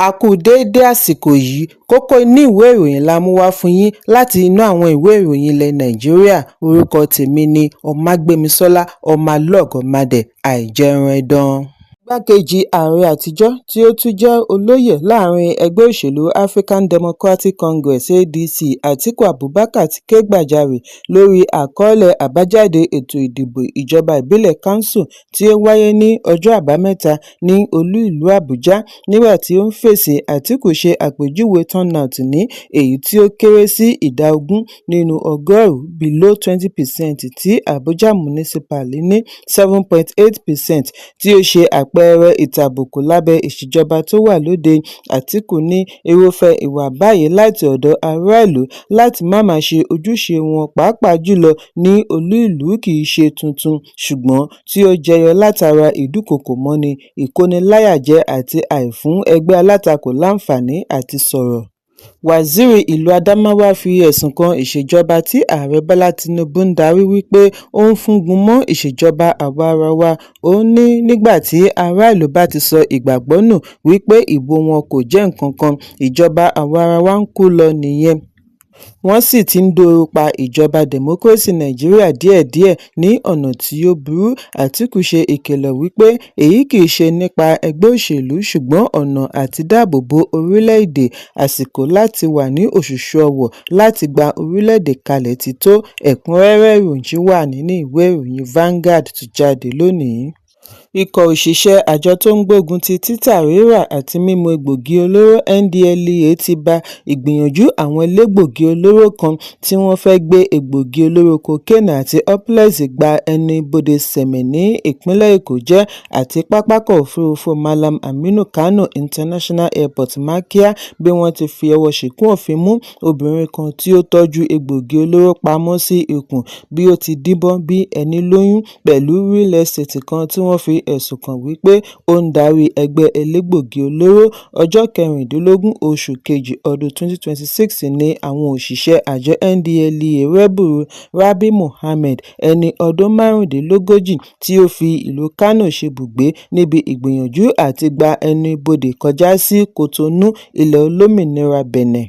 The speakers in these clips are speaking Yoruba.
A kú déédé àsìkò yìí, kókó inú ìwé ìròyìn la mú wá fún yín láti inú àwọn ìwé ìròyìn ilẹ̀ Nàìjíríà. Orúkọ tèmi ni Ọmágbémisọ́lá Ọmọlọ́gọ̀mádẹ àìjẹran ẹdán. Igbákejì ààrẹ àtijọ́ tí ó tún jẹ́ olóyè láàrin ẹgbẹ́ òṣèlú African Democratic Congress (ADC) Atiku Abubakar ti ké gbàjarè lórí àkọọ́lẹ̀ àbájáde ètò ìdìbò ìjọba ìbílẹ̀ Council tí ó wáyé ní ọjọ́ Àbámẹ́ta ní olú ìlú Àbújá. Nígbà tí ó ń fèsì, Atiku ṣe àpèjúwe turnout ní èyí tí ó kéré sí ìdá 20 nínú ọgọ́rùn-ún (below 20%) tí Abuja Municipal ní 7.8% tí ó ṣe àpẹẹrẹ ìtàbùkù lábẹ́ ìṣèjọba tó wà lóde. Atiku ní irúfẹ́ ìwà báyìí láti ọ̀dọ̀ aráàlú láti má ṣe ojúṣe wọn pàápàá jùlọ ní olú ìlú kìí ṣe tuntun, ṣùgbọ́n tí ó jẹyọ látara ìdúkokò mọ́ni, ìkóniláyàjẹ àti àìfún ẹgbẹ́ alátakò láǹfààní àti sọ̀rọ̀. Waziri ìlú Adamawa fi ẹ̀sùn kan ìṣèjọba tí ààrẹ Bọ́lá Tinubu ń darí wípé ó ń fúngun mọ́ ìṣèjọba àwaarawa. Ó ní nígbà tí aráàlú bá ti sọ ìgbàgbọ́ nù wípé ìbò wọn kò jẹ́ nǹkan kan, ìjọba àwaarawa ń kú lọ nìyẹn. Wọ́n sì ti ń dóoru pa ìjọba democracy Nàìjíríà díẹ̀díẹ̀ ní ọ̀nà tí ó burú. Atiku ṣe ìkìlọ̀ wípé èyí kìí ṣe nípa ẹgbẹ́ òṣèlú ṣùgbọ́n ọ̀nà àti dáàbò bo orílẹ̀-èdè. Àsìkò láti wà ní òṣùṣù ọwọ̀ láti gba orílẹ̀-èdè kalẹ̀ ti tó. Ẹ̀kúnrẹ́rẹ́ ìròyìn wà nínú ìwé ìròyìn Vanguard tó jáde lónìí. Ikọ̀ òṣìṣẹ́ àjọ tó ń gbógun ti títà, rírà àti mímu egbògi olóró NDLEA ti ba ìgbìyànjú àwọn elégbògi olóró kan tí wọ́n fẹ́ gbé egbògi olóró cocaine àti oplex gba ẹnu ibodè Sèmè ní ìpínlẹ̀ Èkó jẹ́ àti pápákọ̀ òfurufú Mallam Aminu Kano International Airport Mákíá bí wọ́n ti fi ọwọ́ ṣìkún òfin mú obìnrin kan tí ó tọ́jú egbògi olóró pamọ́ sí ikùn bí ó ti díbọ́n bí ẹni lóyún, pẹ̀lú real estate kan tí wọ́n fi ẹ̀sùn kàn wípé ó ń darí ẹgbẹ́ elégbògi olóró. Ọjọ́ 16 oṣù kejì ọdún 2026 ni àwọn òṣìṣẹ́ àjọ NDLEA rẹ́bùrú Rabi Muhammed, ẹni ọdún 35 tí ó fi ìlú Kano ṣebùgbé níbi ìgbìyànjú àti gba ẹnu ibodè kọjá sí Cotonou, ilẹ̀ olómìnira Benin.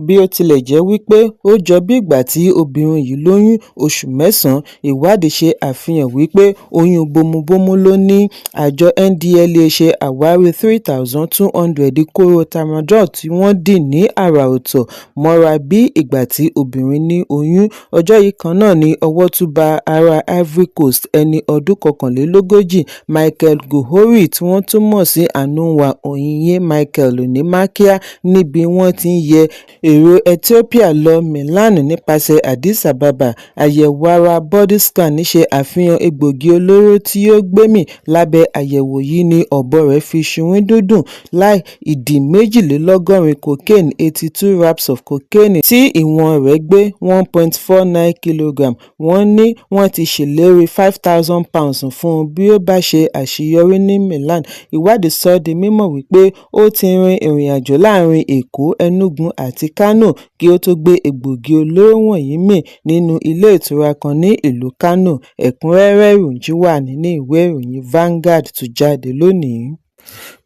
Bí ó tilẹ̀ jẹ́ wípé ó jọ bí ìgbà tí obìnrin yìí lóyún oṣù 9, ìwádìí ṣe àfihàn wípé oyún bómúbómú ló ní. Àjọ NDLEA ṣe àwárí 3,200 kóró tramadol tí wọ́n dì ní àrà ọ̀tọ̀ mọ́ra bí ìgbà tí obìnrin ní oyún. Ọjọ́ yìí kan náà ni ọwọ́ tún ba ará Ivory Coast ẹni ọdún 41 Michael Gouhouri tí wọ́n tún mọ̀ sí Anouar Oyiye Michael ní Mákíá níbi wọ́n ti ń yẹ èrò Ethiopia lọ Milan nípasẹ̀ Addis Ababa. Àyẹ̀wò ara body scan ṣe àfihàn egbògi olóró tí ó gbémì. Lábẹ́ àyẹ̀wò yìí ni ọ̀bọ rẹ̀ fi ṣùwín dúndùn láì ìdí 82 cocaine, 82 wraps of cocaine tí ìwọ̀n rẹ̀ gbé 1.49 kg. Wọ́n ní wọ́n ti ṣèlérí £5,000 fún un bí ó bá ṣe àṣeyọrí ní Milan. Ìwádìí sọ di mímọ̀ wípé ó ti rin ìrìn àjò láàrin Èkó, Enugu àti Kano kí ó tó gbé egbògi olóró wọ̀nyí mì nínú ilé ìtura kan ní ìlú Kano. Ẹ̀kúnrẹ́rẹ́ ìròyìn wà nínú ìwé ìròyìn Vanguard tó jáde lónìí.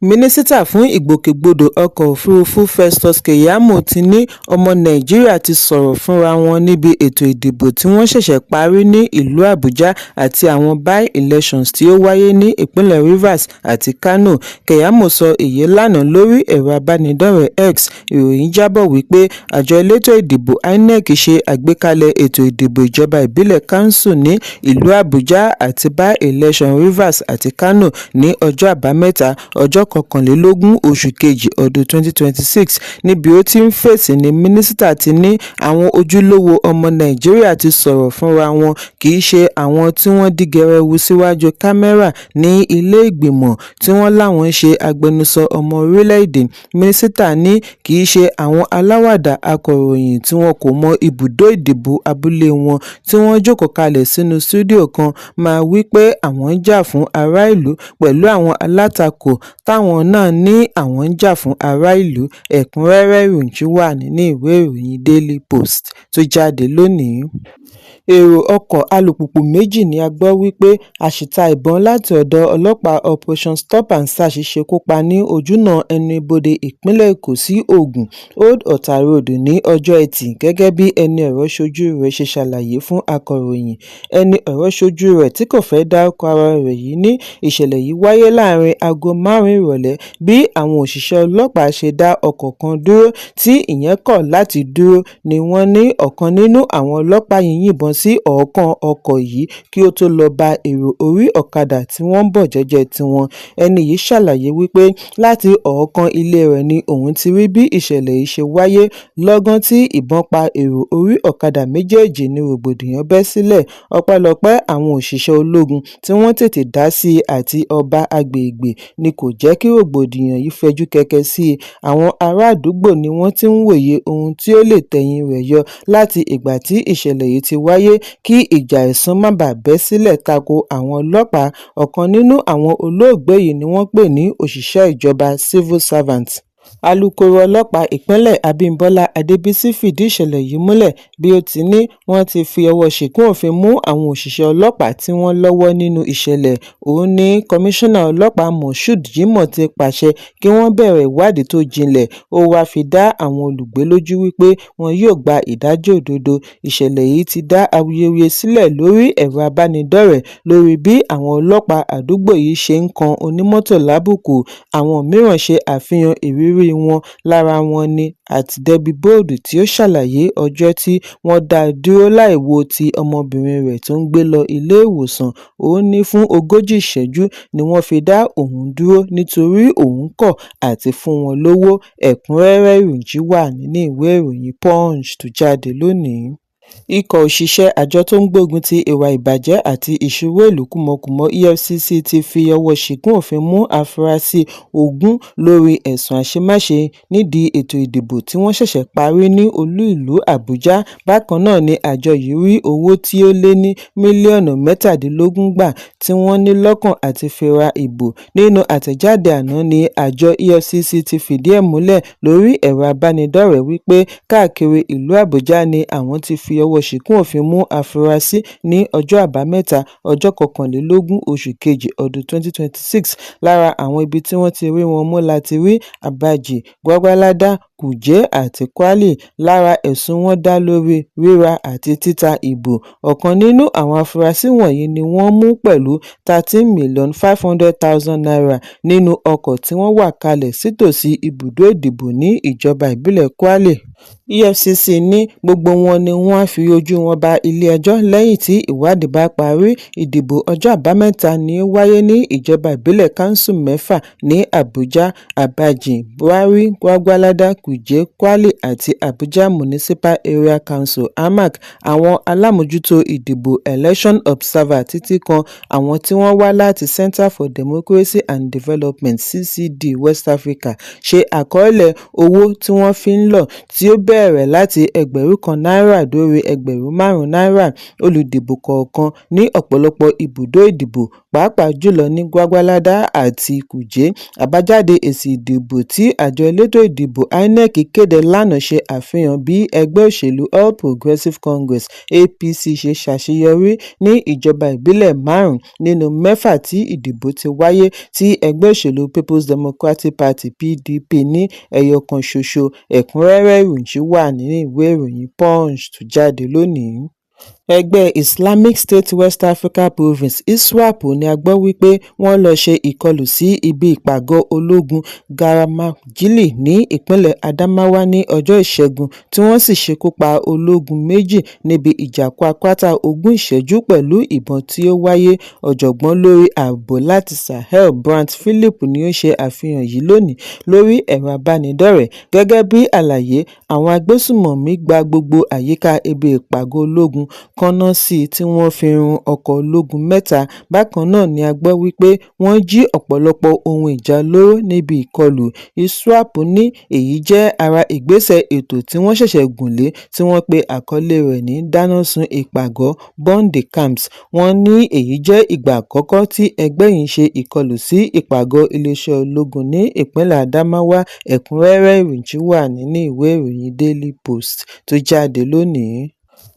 Mínísítà fún ìgbòkègbodò ọkọ̀ òfurufú Festus Keyamo ti ní ọmọ Nàìjíríà ti sọ̀rọ̀ fúnra wọn níbi ètò ìdìbò tí wọ́n ṣẹ̀ṣẹ̀ parí ní ìlú Àbújá àti àwọn by-elections tí ó wáyé ní ìpínlẹ̀ Rivers àti Kano. Keyamo sọ èyí lánàá lórí ẹ̀rọ abánidọ́rẹ̀ẹ́ X. Ìròyìn jábọ̀ wípé àjọ elétò ìdìbò INEC ṣe àgbékalẹ̀ ètò ìdìbò ìjọba ìbílẹ̀ Council ní ìlú Àbújá àti by-election Rivers àti Kano ní ọjọ́ Àbámẹ́ta ọjọ́ 21 oṣù kejì ọdún 2026. Níbi ó ti ń fèsì ní mínísítà ti ní àwọn ojúlówó ọmọ Nàìjíríà ti sọ̀rọ̀ fúnra wọn, kìí ṣe àwọn tí wọ́n dí gẹrẹwu síwájú kámẹ́rà ní ilé ìgbìmọ̀ tí wọ́n láwọn ṣe agbẹnusọ ọmọ orílẹ̀-èdè. Mínísítà ní kìí ṣe àwọn aláwàdà akọ̀ròyìn tí wọn kò mọ ibùdó ìdìbò abúlé wọn tí wọ́n jókòó kalẹ̀ sínú stúdíò kan máa wí pé àwọn ń jà fún ará ìlú pẹ̀lú àwọn alátakò táwọn náà ní àwọn ń jà fún ará ìlú. Ẹ̀kúnrẹ́rẹ́ ìròyìn wà nínú ìwé ìròyìn Daily Post tó jáde lónìí. èrò ọkọ̀ alùpùpù méjì ni a gbọ́ wípé àṣìta ìbọn láti ọ̀dọ̀ ọlọ́pàá operation stop and search ṣekú pa ní ojúnà ẹnu-ibodè ìpínlẹ̀ èkó sí ògùn old ọ̀tà road ní ọjọ́ ẹtì gẹ́gẹ́ bí ẹni ọ̀rọ̀ ṣojú rẹ̀ ṣe ṣàlàyé fún akọ̀ròyìn. ẹni ọ̀rọ̀ ṣojú rẹ̀ tí kò fẹ́ dárúkọ ara rẹ̀ yìí ní ìṣẹ̀lẹ̀ yìí wáyé láàrin aago 5 ìrọ̀lẹ́ bí àwọn òṣìṣẹ́ ọlọ́pàá ṣe dá ọkọ̀ kan dúró tí ìyẹn kọ̀ láti dúró ni wọ́n ní ọ̀kan nínú àwọn ọlọ́pàá yìí yìnbọn sí ọ̀ọ́kán ọkọ̀ yìí kí ó tó lọ ba èrò orí ọ̀kadà tí wọ́n ń bọ̀ jẹ́jẹ́ tiwọn. ẹni yìí ṣàlàyé wípé láti ọ̀ọ́kán ilé rẹ̀ ni òun ti rí bí ìṣẹ̀lẹ̀ yìí ṣe wáyé. lọ́gán tí ìbọn pa èrò orí ọ̀kadà méjèèjì ni rògbòdìyàn bẹ́ sílẹ̀. ọpẹ́lọpẹ́ àwọn òṣìṣẹ́ ológun tí wọ́n tètè dá sí i àti ọba agbègbè ni kò jẹ́ kí rògbòdìyàn yìí fẹjú kẹ̀kẹ́ sí i. àwọn ará àdúgbò ni wọ́n ti ń wòye ohun tí ó lè tẹ̀yìn rẹ̀ yọ láti ìgbà tí ìṣẹ̀lẹ̀ yìí ti wáyé kí ìjà ẹ̀sùn má bàa bẹ́ sílẹ̀ tako àwọn ọlọ́pàá. ọ̀kan nínú àwọn olóògbé yìí ni wọ́n pè ní òṣìṣẹ́ ìjọba civil servant. alūkkóró ọlọ́pàá ìpínlẹ̀ abímbọ́lá adébísí fìdí ìṣẹ̀lẹ̀ yìí múlẹ̀ bí ó ti ní wọ́n ti fi ọwọ́ ṣìkún òfin mú àwọn òṣìṣẹ́ ọlọ́pàá tí wọ́n lọ́wọ́ nínú ìṣẹ̀lẹ̀ ọ̀hún ní kọmíṣánná ọlọ́pàá moshood jimoh ti pàṣẹ kí wọ́n bẹ̀rẹ̀ ìwádìí tó jinlẹ̀. ó wáá fi dá àwọn olùgbé lójú wípé wọn yóò gba ìdájọ́ òdodo. ìṣẹ̀lẹ̀ yìí ti dá awuyewuye sílẹ̀ lórí ẹ̀rọ abánidọ́rẹ̀ẹ́ lórí bí àwọn ọlọ́pàá àdúgbò yìí ṣe ń kan onímọ́tò lábùkù. àwọn mìíràn ṣe àfihàn ìrírí wọn lára wọn ní @debbie_bold tí ó ṣàlàyé ọjọ́ tí wọ́n dá a dúró láì wo ti ọmọbìnrin rẹ̀ tó ń gbé lọ ilé ìwòsàn. ó ní fún 40 ìṣẹ́jú ni wọ́n fi dá òun dúró nítorí òun kọ̀ àti fún wọn lówó. ẹ̀kúnrẹ́rẹ́ ìròyìn wà nínú ìwé ìròyìn punch tó jáde lónìí. ikọ̀ òṣìṣẹ́ àjọ tó ń gbógun ti ìwà ìbàjẹ́ àti ìṣòwò ìlú kùmọ̀kùmọ̀ efcc ti fi ọwọ́ ṣìkún òfin mú àfúrásì 20 lórí ẹ̀sùn àṣemáṣe nídìí ètò ìdìbò tí wọ́n ṣẹ̀ṣẹ̀ parí ní olú ìlú àbújá. bákan náà ni àjọ yìí rí owó tí ó lé ní mílíọ̀nù 17 gbà tí wọ́n ní lọ́kàn àti fi ra ìbò. nínú àtẹ̀jáde àná ni àjọ efcc ti fìdí ẹ̀ múlẹ̀ lórí ẹ̀rọ abánidọ́rẹ̀ẹ́ wípé káàkiri ìlú àbújá ni àwọn ti fi ọwọ́ ṣìkún òfin mú àfúrásì ní ọjọ́ àbámẹ́ta ọjọ́ 21 oṣù kejì ọdún 2026. lára àwọn ibi tí wọ́n ti rí wọn mú láti rí abaji gwagwalada kùjẹ́ àti kwali. lára ẹ̀sùn wọn dá lórí ríra àti títa ìbò. ọ̀kan nínú àwọn afurasí wọ̀nyí ni wọ́n mú pẹ̀lú 13,500,000 naira nínú ọkọ̀ tí wọ́n wà kalẹ̀ sítòsí ibùdó ìdìbò ní ìjọba ìbílẹ̀ kwali. efcc ní gbogbo wọn ni wọ́n á fi ojú wọn ba ilé-ẹjọ́ lẹ́yìn tí ìwádìí bá parí. ìdìbò ọjọ́ àbámẹ́ta ni ó wáyé ní ìjọba ìbílẹ̀ kanṣu 6 ní àbújá abaji buhari gwagwalada kùjẹ́ kwali àti abuja municipal area council amac. àwọn alámòjútó ìdìbò election observer títí kan àwọn tí wọ́n wá láti center for democracy and development ccd west africa ṣe àkọọ́lẹ̀ owó tí wọ́n fi ń lò tí ó bẹ̀rẹ̀ láti ẹgbẹ̀rún náírà dórí ẹgbẹ̀rún 5 náírà. olùdìbò kọ̀ọ̀kan ní ọ̀pọ̀lọpọ̀ ibùdó ìdìbò pàápàá jùlọ ní gwagwalada àti kùjẹ́. àbájáde èsì ìdìbò tí àjọ elétò ìdìbò inec kéde lánàá ṣe àfihàn bí ẹgbẹ́ òṣèlú all progressives congress apc ṣe ṣàṣeyọrí ní ìjọba ìbílẹ̀ 5 nínú 6 tí ìdìbò ti wáyé tí ẹgbẹ́ òṣèlú people's democratic party pdp ní ẹyọ kan ṣoṣo. ẹ̀kúnrẹ́rẹ́ ìròyìn wà nínú ìwé ìròyìn punch tó jáde lónìí. ẹgbẹ́ islamic state west africa province iswap ni a gbọ́ wípé wọ́n lọ ṣe ìkọlù sí ibi ìpàgọ́ ológun garamajili ní ìpínlẹ̀ adamawa ní ọjọ́ ìṣẹ́gun tí wọ́n sì ṣekú pa ológun 2 níbi ìjàkú akátá 20 ìṣẹ́jú pẹ̀lú ìbọn tí ó wáyé. ọ̀jọ̀gbọ́n lórí ààbò láti sahel brant philip ni ó ṣe àfihàn yìí lónìí lórí ẹ̀rọ abánidọ́rẹ̀ẹ́. gẹ́gẹ́ bí àlàyé àwọn agbésùmọ̀mí gba gbogbo àyíká ibi ìpàgọ́ ológun kọ́nà sí tí wọ́n fi run ọkọ̀ ológun 3. bákan náà ni a gbọ́ wípé wọ́n jí ọ̀pọ̀lọpọ̀ ohun ìjà olóró níbi ìkọlù. iswap ní èyí jẹ́ ara ìgbésẹ̀ ètò tí wọ́n ṣẹ̀ṣẹ̀ gùn lé tí wọ́n pe àkọlé rẹ̀ ní dáná sun ìpàgọ́ burn the camps. wọ́n ní èyí jẹ́ ìgbà àkọ́kọ́ tí ẹgbẹ́ yìí ṣe ìkọlù sí ìpàgọ́ iléeṣẹ́ ológun ní ìpínlẹ̀ adamawa. ẹ̀kúnrẹ́rẹ́ ìròyìn wà nínú ìwé ìròyìn daily post tó jáde lónìí.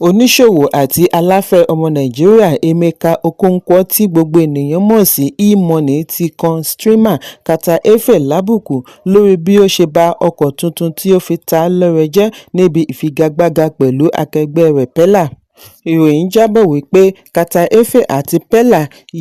Oníṣòwò àti aláfẹ́ ọmọ Nàìjíríà Emeka Okonkwo tí gbogbo ènìyàn mọ̀ sí e-money ti kan Streema Carter Efe lábùkù lórí bí ó ṣe ba ọkọ̀ tuntun tí ó fi ta lọ́rẹ jẹ́ níbi ìfigagbága pẹ̀lú akẹgbẹ́ rẹ̀ Pella. Ìròyìn jábọ̀ wípé Carter Efe àti Pella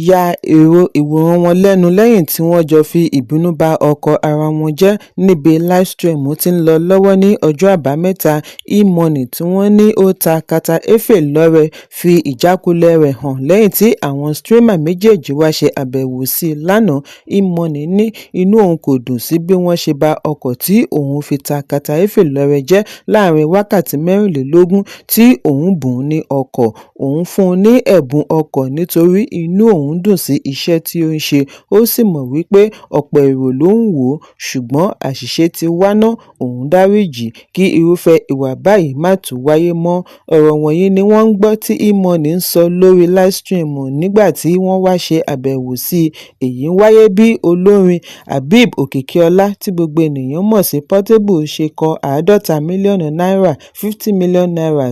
ya èrò ìwòran wọn lẹ́nu lẹ́yìn tí wọ́n jọ fi ìbínú ba ọkọ̀ ara wọn jẹ́ níbi livestream tí ń lọ lọ́wọ́ ní ọjọ́ Àbámẹ́ta. E-money tí wọ́n ní ó ta Carter Efe lọ́rẹ fi ìjákulẹ̀ rẹ̀ hàn lẹ́yìn tí àwọn streamer méjèèjì wá ṣe àbẹ̀wò sí i lánàá. E-money ní inú òun kò dùn sí bí wọ́n ṣe ba ọkọ̀ tí òun fi ta Carter Efe lọ́rẹ jẹ́ láàrin wákàtí 24 tí òun bùn ní ọkọ̀. Òun fún un ní ẹ̀bùn ọkọ̀ nítorí inú òun dùn sí iṣẹ́ tí ó ń ṣe. Ó sì mọ̀ wípé ọ̀pọ̀ èrò ló ń wò ó, ṣùgbọ́n àṣìṣe ti wá ná, òun dáríjì kí irúfẹ́ ìwà báyìí má tún wáyé mọ́. Ọ̀rọ̀ wọ̀nyí ni wọ́n ń gbọ́ tí e-money ń sọ lórí livestream nígbà tí wọ́n wá ṣe àbẹ̀wò sí i. Èyí wáyé bí olórin Habeeb Òkìkíọlá tí gbogbo ènìyàn mọ̀ sí Portable ṣe kọ $50 mílíọ̀nù $50 million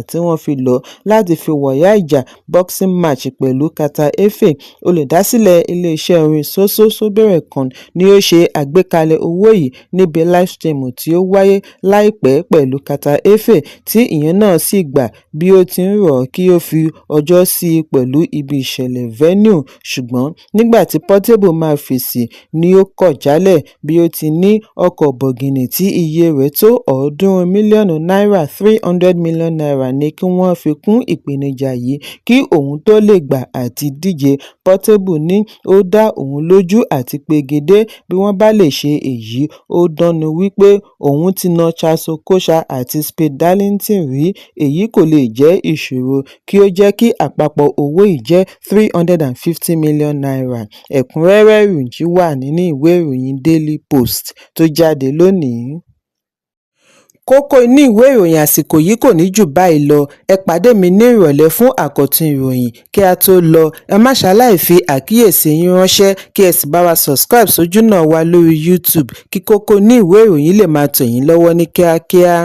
tí wọ́n fi lọ̀ láti fi wọ̀yá ìjà boxing match pẹ̀lú Carter Efe. Olùdásílẹ̀ iléeṣẹ́ orin Soso Sobere-Kon ni ó ṣe àgbékalẹ̀ owó yìí níbi livestream tí ó wáyé láìpẹ́ pẹ̀lú Carter Efe tí ìyẹn náà sì gbà bí ó ti ń rọ̀ kí ó fi ọjọ́ sí i pẹ̀lú ibi ìṣẹ̀lẹ̀ venue. Ṣùgbọ́n nígbà tí Portable máa fèsì ni ó kọ̀ jálẹ̀ bí ó ti ní ọkọ̀ bọ̀gìnnì tí iye rẹ̀ tó $300 mílíọ̀nù $300 million ní kí wọ́n fi kún ìpèníjà yìí kí òun tó lè gbà àti díje. Portable ní ó dá òun lójú àti pegedé bí wọ́n bá lè ṣe èyí. Ó dánu wípé òun ti na Charles Okocha àti Speed Darlington rí. Èyí kò lè jẹ́ ìṣòro kí ó jẹ́ kí àpapọ̀ owó yìí jẹ́ $350 million. Ẹ̀kúnrẹ́rẹ́ ìròyìn wà nínú ìwé ìròyìn Daily Post tó jáde lónìí. Kókó inú ìwé ìròyìn àsìkò yìí kò ní jù báyìí lọ. Ẹ pàdé mi ní ìrọ̀lẹ́ fún àkọ́tún ìròyìn. Kí a tó lọ, ẹ má ṣaláì fi àkíyèsí yín ránṣẹ́ kí ẹ sì bá wa subscribe sójú náà wa lórí YouTube kí kókó inú ìwé ìròyìn lè máa tẹ̀ yín lọ́wọ́ ní kíákíá.